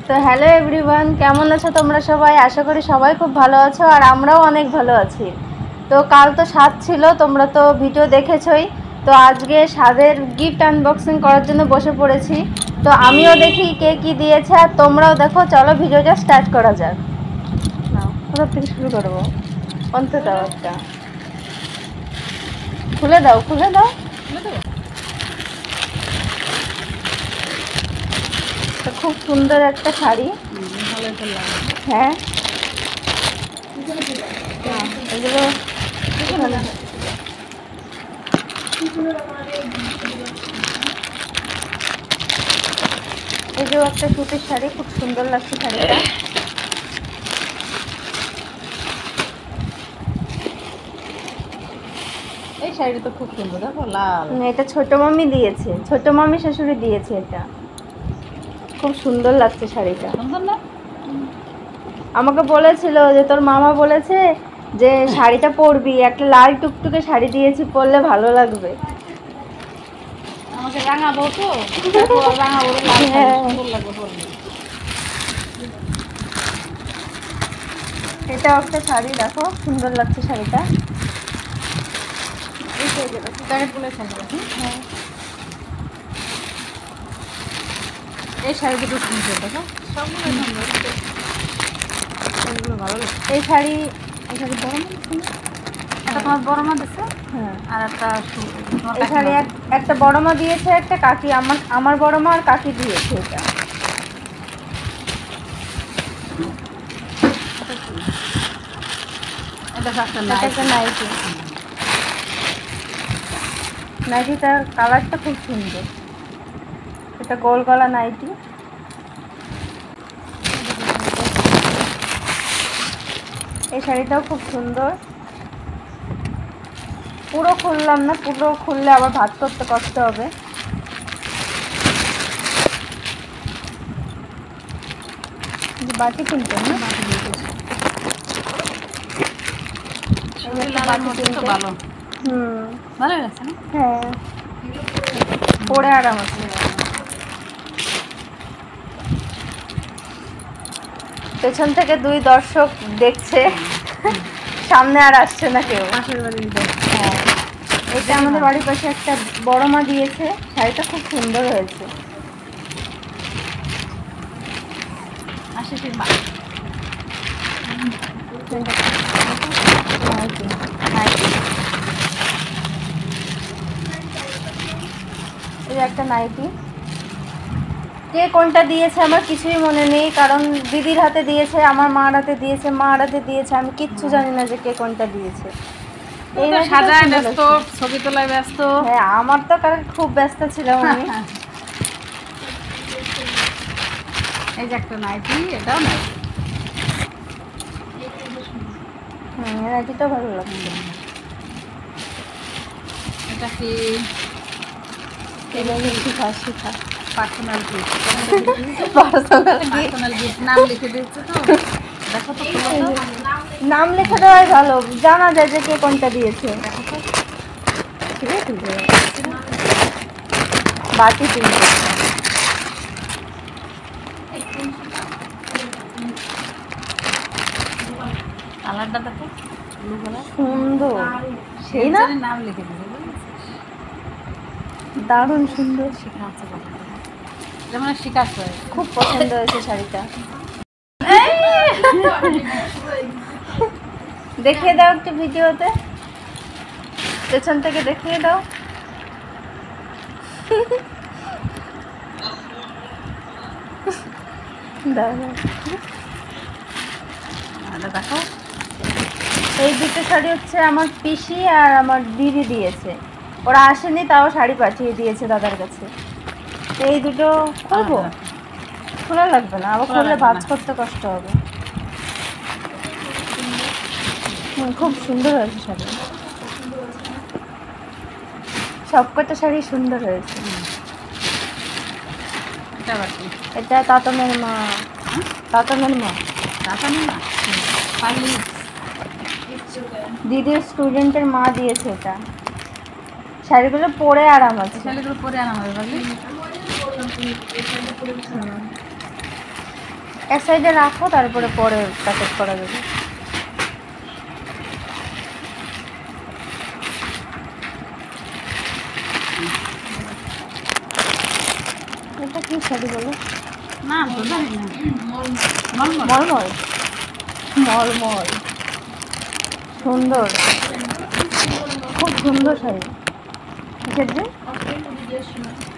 তো hello everyone, কেমন আছো তোমরা সবাই? আশা করি সবাই খুব ভালো আছো আর আমরাও অনেক ভালো আছি। তো কাল তো স্বাদ ছিল, তোমরা তো ভিডিও দেখেছোই। তো আজকে স্বাদের গিফট আনবক্সিং করার জন্য বসে পড়েছি। তো আমিও দেখি কে কি দিয়েছে আর তোমরাও দেখো। চলো ভিডিওটা স্টার্ট করা যাক। নাও, কোথা থেকে শুরু করবো? অন্ত দাও, একটা খুলে দাও, খুলে দাও। খুব সুন্দর একটা শাড়ি। হ্যাঁ, এগুলো এই যে একটা সুতির শাড়ি, খুব সুন্দর লাগছে শাড়িটা। এই শাড়িটা তো খুব সুন্দর, দেখো লাল। এটা ছোট মামি দিয়েছে, ছোট মামি শাশুড়ি দিয়েছে। এটা খুব সুন্দর লাগছে শাড়িটা। সুন্দর না? আমাকে বলেছিল যে তোর মামা বলেছে যে শাড়িটা পরবি, একটা লাল টুকটুকে শাড়ি দিয়েছি, পরলে ভালো লাগবে। আমাকে রাঙাবো তো, রাঙাবো লাল সুন্দর লাগবে পরলে। এটা একটা শাড়ি, দেখো সুন্দর লাগছে শাড়িটা। প্যাকেট গুলো সুন্দর। হ্যাঁ, এই শাড়ি দুটো সুন্দর, দেখো সবগুলো সুন্দর, সবগুলো ভালো লাগছে। এই শাড়ি বড় মা একটা তোমার বড় মা দিচ্ছে, হ্যাঁ, আর একটা এই শাড়ি একটা বড় মা দিয়েছে, একটা কাকি, আমার বড় মা আর কাকি দিয়েছে। এটা একটা এটা একটা নাইটি। নাইটিটার কালারটা খুব সুন্দর। এটা গোল গলা নাইটি। এই শাড়িটাও খুব সুন্দর। পুরো খুললাম না, পুরো খুললে আবার ভাঁজ করতে কষ্ট হবে। বাটি কিনতে না, ভালো ভালো লাগছে না? হ্যাঁ, পরে আরাম আছে। পেছন থেকে দুই দর্শক দেখছে, সামনে আর আসছে না কেউ। পাশের বাড়ির হ্যাঁ, এটা আমাদের বাড়ির পাশে একটা বড় মা দিয়েছে। শাড়িটা খুব সুন্দর হয়েছে। আশিসের মা। এই একটা নাইটি। কে কোনটা দিয়েছে আমার কিছুই মনে নেই, কারণ দিদির হাতে দিয়েছে, আমার মার হাতে দিয়েছে, মার হাতে দিয়েছে, আমি কিচ্ছু জানি না যে কে কোনটা দিয়েছে। এই নাইটিটাও সাজায় সুন্দর ব্যস্ত, লাগছে। ছবি তোলায় ব্যস্ত। হ্যাঁ, আমার তো খুব ব্যস্ত ছিলাম আমি। এই যে একটা নাইটি, এটাও নাইটি। নাইটিটাও ভালো লাগছে। এটা কি Shikha Shikha personal gift? Personal personal gift নাম লিখে দিচ্ছে তো, দেখো তো খুলো তো। নাম লিখে দেওয়াই ভালো, জানা যায় যে কে কোনটা দিয়েছে। ঠিক আছে, বাটি কিনতে কালারটা দেখো, ব্লু কালার, সুন্দর, সেই না? নাম লিখে দিচ্ছে, দারুণ সুন্দর। শিখা আছে যেমন শিকাস হয়। খুব পছন্দ হয়েছে শাড়িটা। দেখিয়ে দাও একটু ভিডিওতে, পেছন থেকে দেখিয়ে দাও। দারুণ। এটা দেখো, এই দুটো শাড়ি হচ্ছে আমার পিসি আর আমার দিদি দিয়েছে। ওরা আসেনি, তাও শাড়ি পাঠিয়ে দিয়েছে দাদার কাছে। তো এই দুটো খুলবো, খোলা লাগবে না, আবার খুললে ভাঁজ করতে কষ্ট হবে। খুব সুন্দর হয়েছে শাড়ি, সবকটা শাড়ি সুন্দর হয়েছে। এটা আবার কি? এটা তাতমের মা, তাতমের মা, তাতানি না, পালি। দিদির স্টুডেন্টের মা দিয়েছে এটা। শাড়িগুলো পরে আরাম আছে। শাড়িগুলো পরে আনা হবে, পারলি। এক সাইডে রাখো, তারপরে পরে প্যাকেট করা যাবে। এটা কি শাড়ি বলো? না জানি না, মলমল, মলমল, সুন্দর, খুব সুন্দর শাড়ি। কিসের যে?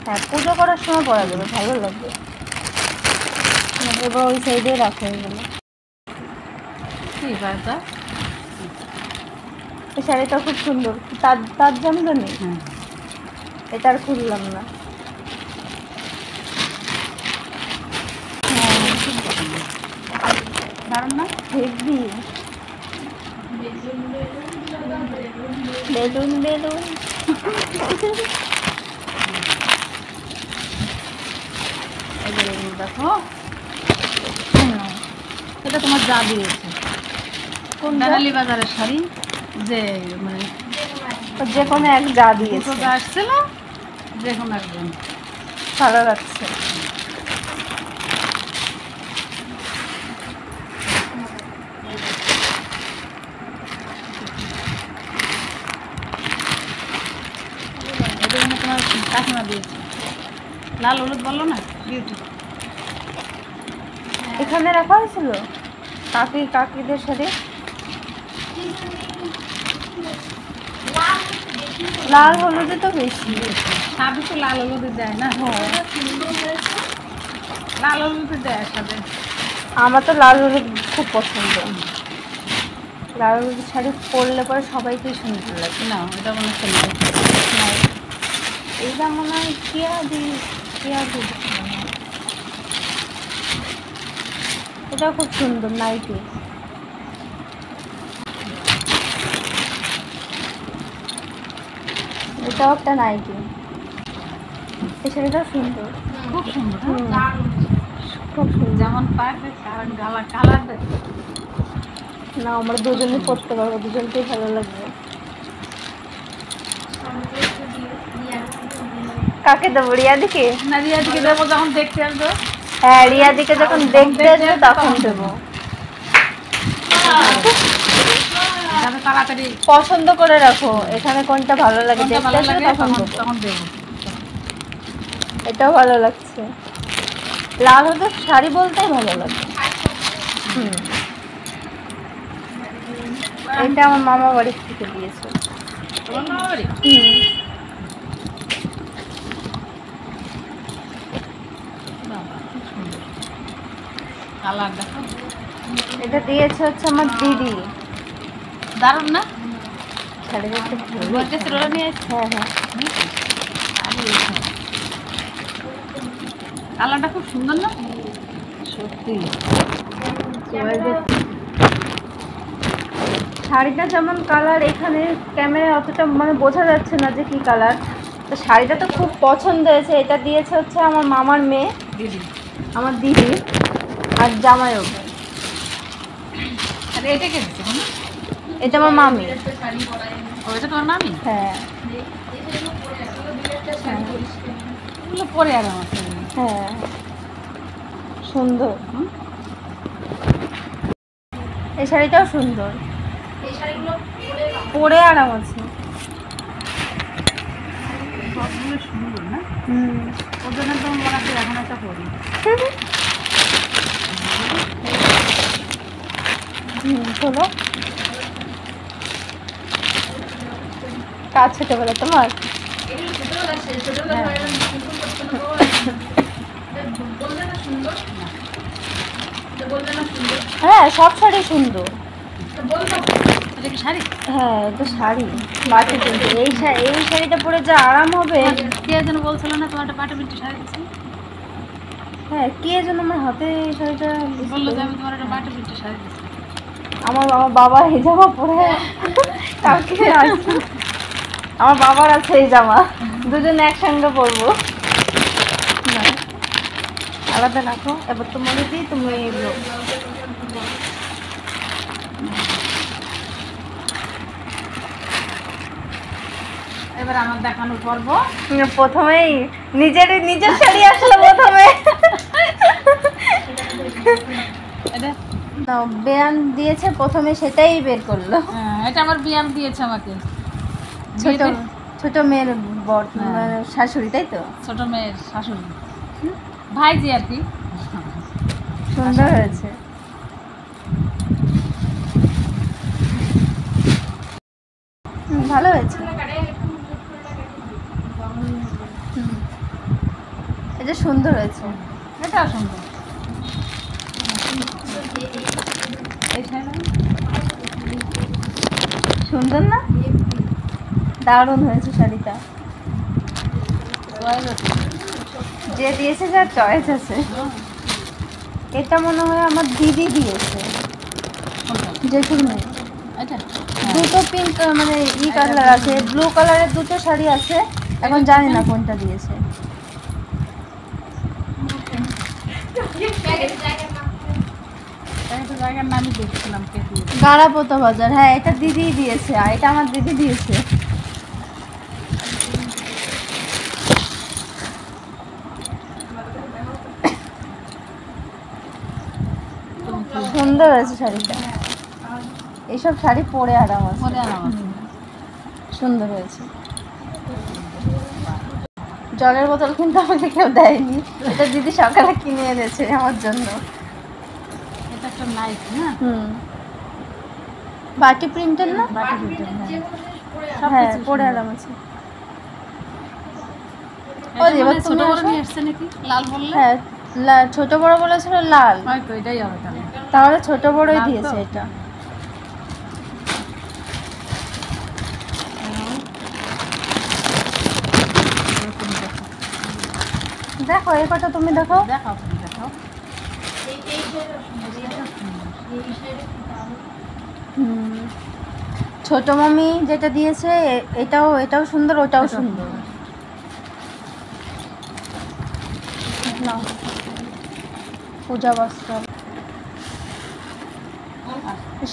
হ্যাঁ, পুজো করার সময় পরা যাবে, ভালো লাগবে। এবার ওই সাইডে রাখো এগুলো। ঠিক আছে। এই শাড়িটা খুব সুন্দর, তার জামদানি। হ্যাঁ, এটা আর খুললাম না। দারুণ না? Heavy, balloon balloon. এবার এগুলো দেখো, এটা তোমার যা দিয়েছে কোন বেনালি বাজারের শাড়ি, যে মানে যে কোনো এক যা দিয়েছে, যা আসছিল যে কোনো একজন। ভালো লাগছে। এটা মানে তোমার কাকিমা দিয়েছে, লাল হলুদ বললো না, বিউটি। এখানে রাখা হয়েছিল কাকিদের সাথে। লাল হলুদে তো বেশি। সাথে তো লাল হলুদে দেয় না? হ্যাঁ, লাল হলুদে দেয় সাথে। আমার তো লাল হলুদ খুব পছন্দ। লাল হলুদ শাড়ি পরলে পরে সবাইকেই সুন্দর লাগে। না, এটা মনে হচ্ছে না। এইটা মনে হয় কেয়া দি। এটা খুব সুন্দর নাইটি। এটাও একটা নাইটি। এই শাড়িটাও সুন্দর, খুব সুন্দর। হুম, খুব সুন্দর। যেমন পারবে কালার দেখো। না, আমরা দুজনে পরতে পারবো, দুজনকেই ভালো লাগবে। কাকে দেবো? রিয়াদিকে? না, রিয়াদিকে দেবো যখন দেখতে আসবো। হ্যাঁ, রিয়াদিকে যখন দেখতে আসবে তখন দেবো। যাতে তাড়াতাড়ি পছন্দ করে রাখো, এখানে কোনটা ভালো লাগে কোনটা দেখতে ভালো আসবে লাগে তখন দেবো। তখন দেবো। এটাও ভালো লাগছে। লাল হলুদ শাড়ি বলতেই ভালো লাগে। হুম, এটা আমার মামা বাড়ির থেকে দিয়েছে। তোমার মামা বাড়ি? হুম, বাবা, খুব সুন্দর কালার দেখো। এটা দিয়েছে হচ্ছে আমার দিদি। দারুণ না? শাড়িটা খুব ভালো। গর্জেসের ওরা নিয়ে এসেছে। হ্যাঁ হ্যাঁ, কালারটা খুব সুন্দর না? সত্যি। শাড়িটা যেমন কালার, এখানে ক্যামেরায় অতটা মানে বোঝা যাচ্ছে না যে কি কালার। তো শাড়িটা তো খুব পছন্দ হয়েছে। এটা দিয়েছে হচ্ছে আমার মামার মেয়ে, দিদি। আমার দিদি, আর জামাইও। আরে এটা কে দিচ্ছে? এটা আমার মামি। ও, এটা তোমার মামি? হ্যাঁ এগুলো পরে আর আমার হ্যাঁ, সুন্দর। এই শাড়িটাও সুন্দর, পরে আরাম আছে। সবগুলো সুন্দর না? হুম, ওর জন্য তো মনে হচ্ছে এখন একটা পরি। শোনো, কাজ ছোটবেলা তোমার? হ্যাঁ, সব শাড়ি সুন্দর। এটা কি শাড়ি? হ্যাঁ, এটা শাড়ি বাটি কিন্তু এই শাড়িটা পরে যা আরাম হবে। কে যেন বলছিল না তোমার একটা পাটে বিটে শাড়ি দিচ্ছি? হ্যাঁ, কে যেন আমার হাতে এই শাড়িটা বললো যে আমি তোমার একটা পাটে বিটে শাড়ি দিচ্ছি। আমার বাবা এই জামা পরে কালকে আসছে। আমার বাবার আছে এই জামা, দুজনে একসঙ্গে পরবো। না, আলাদা রাখো। এবার তোমাকে দিই, তুমি এগুলো। এবার আমার দেখানোর পর্ব। প্রথমেই নিজের শাড়ি আসলো প্রথমে। না, বেয়ান দিয়েছে প্রথমে, সেটাই বের করলো। হ্যাঁ, এটা আমার বিয়ান দিয়েছে আমাকে। ছোট বিয়েতে- ছোট মেয়ের বর, হ্যাঁ। মানে শাশুড়ি, তাই তো? ছোট মেয়ের শাশুড়ি, ভাইজি আর কি। সুন্দর হয়েছে। ভালো হয়েছে। হুম, এটা সুন্দর হয়েছে। এটাও সুন্দর। এই শাড়িটা সুন্দর না? দারুণ হয়েছে শাড়িটা। চয়েস আছে। যে দিয়েছে যার চয়েস আছে। এটা মনে হয় আমার দিদি দিয়েছে, কোনটা? জেঠুর মেয়ে। এটা দুটো পিঙ্ক মানে কালার আছে, ব্লু কালারের দুটো শাড়ি আছে, এখন জানি না কোনটা দিয়েছে। একটা জায়গার নামই দেখছিলাম কে দিয়েছে। গাড়াপোতা বাজার, হ্যাঁ এটা দিদি দিয়েছে, আর এটা আমার দিদি দিয়েছে। সুন্দর হয়েছে শাড়িটা। এইসব শাড়ি পরে আরাম আছে। পরে আরাম আছে। সুন্দর হয়েছে। জলের বোতল কিন্তু আমাকে কেউ দেয়নি, এটা দিদি সকালে কিনে এনেছে আমার জন্য। এটা একটা নাইস না? হুম, বাটি প্রিন্টের না? বাটি প্রিন্টের, হ্যাঁ। হ্যাঁ, সবকিছু পরে সুন্দর। আরাম আছে। এটা ওই যে, এবার মনে হয় তুমি ছোট বড় আসো। নিয়ে এসছে নাকি? লাল বললে? হ্যাঁ, ছোট বড় বলেছিল লাল, হয়তো এটাই হবে তাহলে। তাহলে ছোট বড়ই লাল তো? দিয়েছে এটা। এরকম দেখো। দেখো এই কটা তুমি দেখো। দেখাও, তুমি দেখাও। হুম, ছোট মামি যেটা দিয়েছে এটাও সুন্দর, ওটাও এটাও সুন্দর। নাও, পূজা বস্ত্র।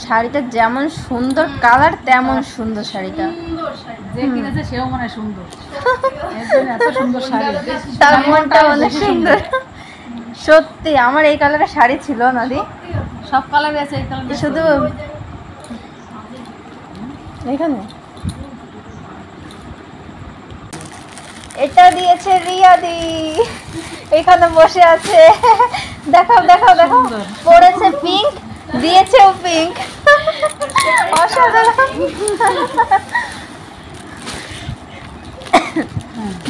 শাড়িটা যেমন সুন্দর কালার, তেমন সুন্দর শাড়িটা। যে কিনেছে সেও মনে হয় সুন্দর। এর জন্য এত সুন্দর শাড়ি। তার মনটা দামটাও অনেক বেশি সুন্দর। সত্যি আমার এই কালারের শাড়ি ছিল না দি, সব কালারই আছে, এই কালারটা শুধু এখানে এটা দিয়েছে রিয়াদি, এখানে বসে আছে। দেখাও দেখাও দেখাও, সুন্দর। পরেছে পিঙ্ক, দিয়েছেও পিঙ্ক। অসাধারণ।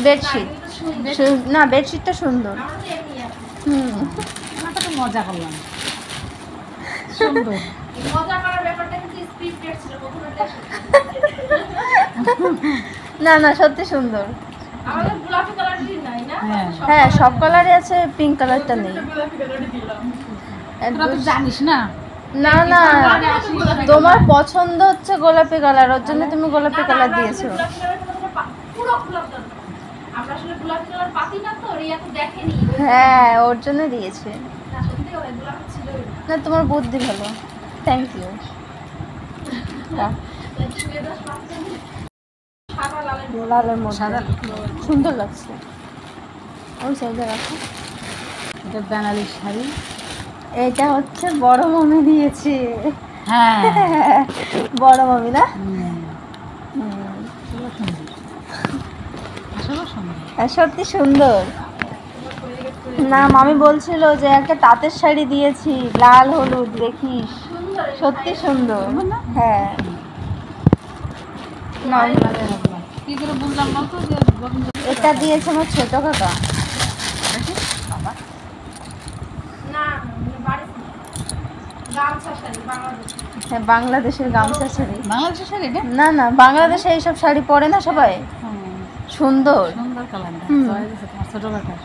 বেডশিট না, বেডশিটটা সুন্দর। হুম, আমরা তো মজা করলাম। সুন্দর। না না, সত্যি সুন্দর। হ্যাঁ, হ্যাঁ, সব কালারই আছে, পিঙ্ক কালারটা নেই। তোরা তো জানিস না। না না, তোমার পছন্দ হচ্ছে গোলাপি কালার, ওর জন্য তুমি গোলাপি কালার দিয়েছো। হ্যাঁ, ওর জন্য দিয়েছে। না, তোমার বুদ্ধি ভালো, থ্যাংক ইউ। লালের মধ্যে সাদা। সুন্দর লাগছে। ওই সাইডে রাখো। এটা বেনালি শাড়ি। এটা হচ্ছে বড় মামি দিয়েছে। হ্যাঁ। বড় মামি না? হুম, হুম। আসলে সুন্দর। আসলে সুন্দর। আর সত্যি সুন্দর। না, মামি বলছিল যে একটা তাঁতের শাড়ি দিয়েছি লাল হলুদ, দেখিস সত্যি সুন্দর। হ্যাঁ, না, কি করে বুঝলাম বলতো যে গোবিন্দ এটা দিয়েছে আমার ছোট কাকা। বাবা। হ্যাঁ, বাংলাদেশের গামছা শাড়ি। বাংলাদেশের শাড়ি এটা? না না, বাংলাদেশে এইসব শাড়ি পরে না সবাই, হুম, সুন্দর। সুন্দর কালারটা। হুম। চয়েস আছে তোমার ছোট কাকার।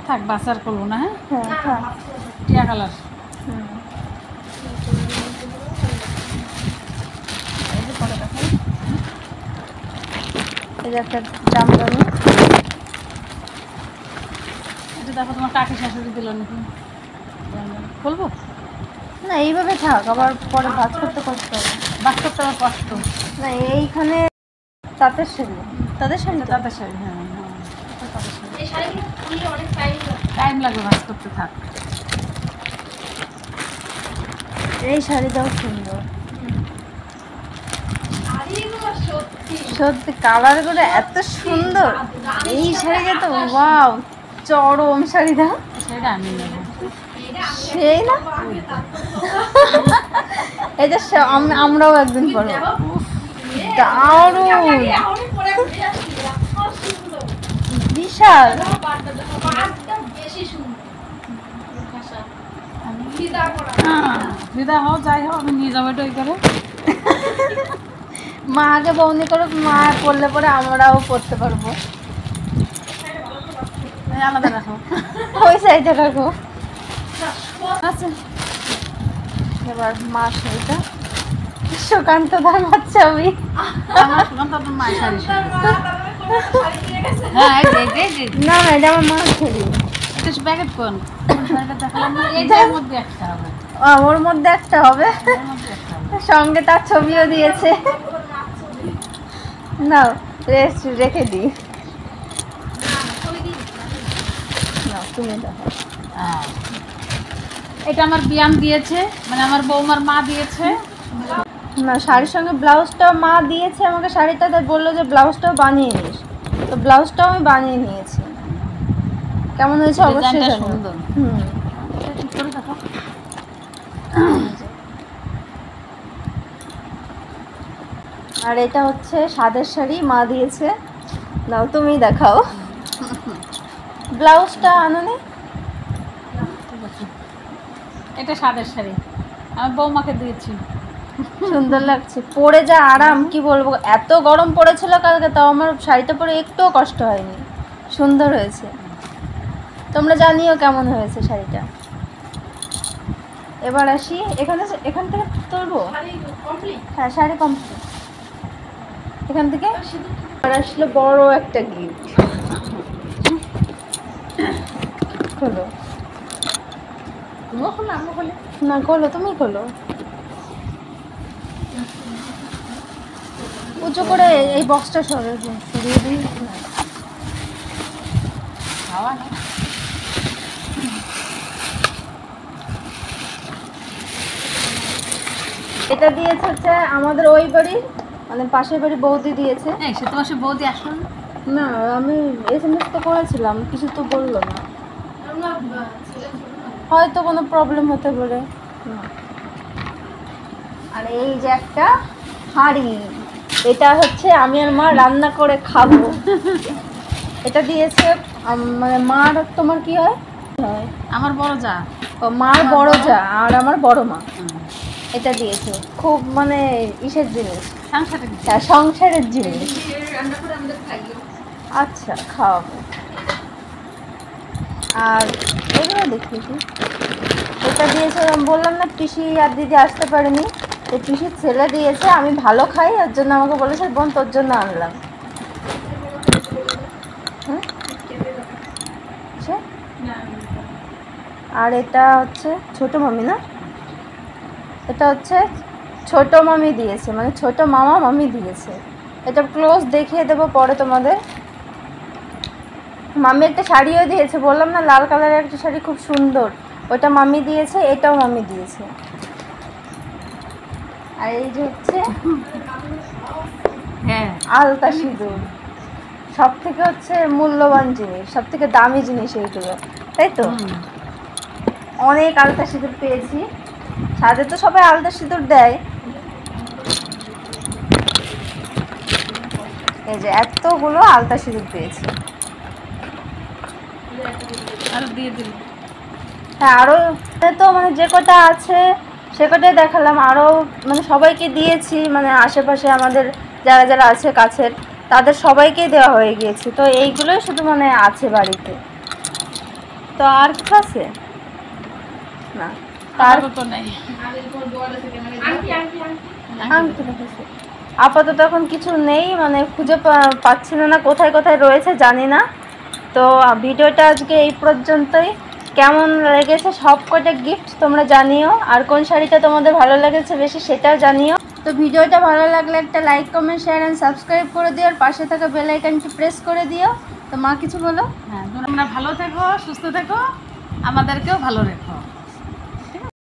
থাক, বাসার করবো না। হ্যাঁ, হ্যাঁ, হ্যাঁ। টিয়া কালার। হুম। এই যে একটা জামদানি। এটা দেখো তোমার কাকি শাশুড়ি দিল নাকি? বলবো? না, এইভাবে থাক, আবার পরে ভাজ করতে কষ্ট হবে। বাস্তব তোমার কষ্ট। না, এইখানে তাঁতের শাড়ি, তাঁতের শাড়ি তো? তাদের শাড়ি, হ্যাঁ, টাইম লাগবে ভাজ করতে, থাক। এই শাড়িটাও সুন্দর, সত্যি কালারগুলো এত সুন্দর। এই শাড়িটা তো ওয়াও, চরম শাড়িটা। সেটা আমি নেব। সেই না, এটা আমরাও একদিন পরবো। দারুণ, বিশাল। দিদা হোক যাই হোক আমি নিয়ে যাবো এটা ওই করে। মা আগে বৌনি করুক, মা পড়লে পরে আমরাও পড়তে পারবো। আলাদা রাখো, ওই সাইডে রাখো। আচ্ছা, এবার মা শাড়িটা সুকান্ত ধর্মার ছবি। আমার সুগন্ধ আপনার মায়ের শাড়ি হ্যাঁ না না, এটা আমার মার শাড়ি। এটা প্যাকেট কোন শাড়িটা দেখালাম না, এইটার মধ্যে একটা হবে, ওর মধ্যে একটা হবে, এর মধ্যে একটা হবে। সঙ্গে তার ছবিও দিয়েছে। নাও রেস্ট রেখে দিই। নাও তুমি দেখো। হ্যাঁ। এটা আমার বিয়াম দিয়েছে, মানে আমার বৌমার মা দিয়েছে। না, শাড়ির সঙ্গে ব্লাউজটাও মা দিয়েছে আমাকে শাড়িটা, তাই বললো যে ব্লাউজটাও বানিয়ে নিস। তো ব্লাউজটাও আমি বানিয়ে নিয়েছি। কেমন হয়েছে অবশ্যই ডিজাইনটা জানিও। সুন্দর। হুম। এটা ঠিক করে দেখো। আর এটা হচ্ছে সাদের শাড়ি, মা দিয়েছে। নাও তুমি দেখাও। ব্লাউজটা আনোনি? ঠিক আছে। এটা সাদের শাড়ি আমি বৌমাকে দিয়েছি। সুন্দর লাগছে, পরে যা আরাম কি বলবো। এত গরম পড়েছিল কালকে, তাও আমার শাড়িটা পরে একটুও কষ্ট হয়নি, সুন্দর হয়েছে। তোমরা জানিও কেমন হয়েছে শাড়িটা। এবার আসি, এখান থেকে তুলবো। হ্যাঁ, শাড়ি কমপ্লিট। এখান থেকে আর আসলে বড় একটা গিফট। খোলো। তুমিও খোলো, আমিও খোলি। না, খোলো, তুমি খোলো। উঁচু করে এই বক্সটা সরিয়ে দিই। খাওয়া নেই। এটা দিয়েছে হচ্ছে আমাদের ওই বাড়ির, মানে পাশের বাড়ি বৌদি দিয়েছে। এই সে তোমার সে বৌদি আসলো না? না, আমি SMS তো করেছিলাম, কিছু তো বললো না। হয়তো কোনো প্রবলেম হতে পারে। না। আর এই যে একটা হাঁড়ি, এটা হচ্ছে আমি আর মা রান্না করে খাবো। এটা দিয়েছে মানে মার, তোমার কি হয়? আমার বড় যা। ও, মার বড় যা আর আমার বড় মা। এটা দিয়েছে, খুব মানে ইসের জিনিস, সাংসারিক। হ্যাঁ, সংসারের জিনিস। আচ্ছা, খাওয়াবো। আর এগুলো দেখি কি এটা দিয়েছে, আমি বললাম না পিসি আর দিদি আসতে পারেনি, তো পিসির ছেলে দিয়েছে। আমি ভালো খাই, ওর জন্য আমাকে বলেছে বোন তোর জন্য আনলাম। হুম, সে? আর এটা হচ্ছে ছোট মামি, না এটা হচ্ছে ছোট মামি দিয়েছে, মানে ছোট মামা মামি দিয়েছে। এটা ক্লোজ দেখিয়ে দেবো পরে তোমাদের। মামি একটা শাড়িও দিয়েছে, বললাম না লাল কালারের একটা শাড়ি খুব সুন্দর, ওটা মামি দিয়েছে। এটাও মামি দিয়েছে। আর এই যে হচ্ছে হ্যাঁ, আলতা সিঁদুর, সব থেকে হচ্ছে মূল্যবান জিনিস, সব থেকে দামি জিনিস এইগুলো, তাই তো? অনেক আলতা সিঁদুর পেয়েছি। সাথে তো সবাই আলতা সিঁদুর দেয়। এই যে এতগুলো আলতা সিঁদুর পেয়েছি। আর দিয়ে দিল। হ্যাঁ, আরও তো মানে যে কটা আছে সে কটাই দেখালাম। আরও মানে সবাইকে দিয়েছি, মানে আশেপাশে আমাদের যারা যারা আছে কাছের, তাদের সবাইকেই দেওয়া হয়ে গিয়েছে। তো এইগুলোই শুধু মানে আছে বাড়িতে। তো আর কিছু আছে না, তার তো নাই। আংটি রেখেছি। আপাতত এখন কিছু নেই, মানে খুঁজে পাচ্ছি না, কোথায় কোথায় রয়েছে জানি না। তো ভিডিওটা আজকে এই পর্যন্তই। কেমন লেগেছে সব কটা গিফট তোমরা জানিও, আর কোন শাড়িটা তোমাদের ভালো লেগেছে বেশি সেটাও জানিও। তো ভিডিওটা ভালো লাগলে একটা like, comment, share and subscribe করে দিও, আর পাশে থাকা বেল আইকনটি প্রেস করে দিও। তো মা কিছু বলো? হ্যাঁ, তোমরা ভালো থেকো, সুস্থ থেকো, আমাদেরকেও ভালো রেখো।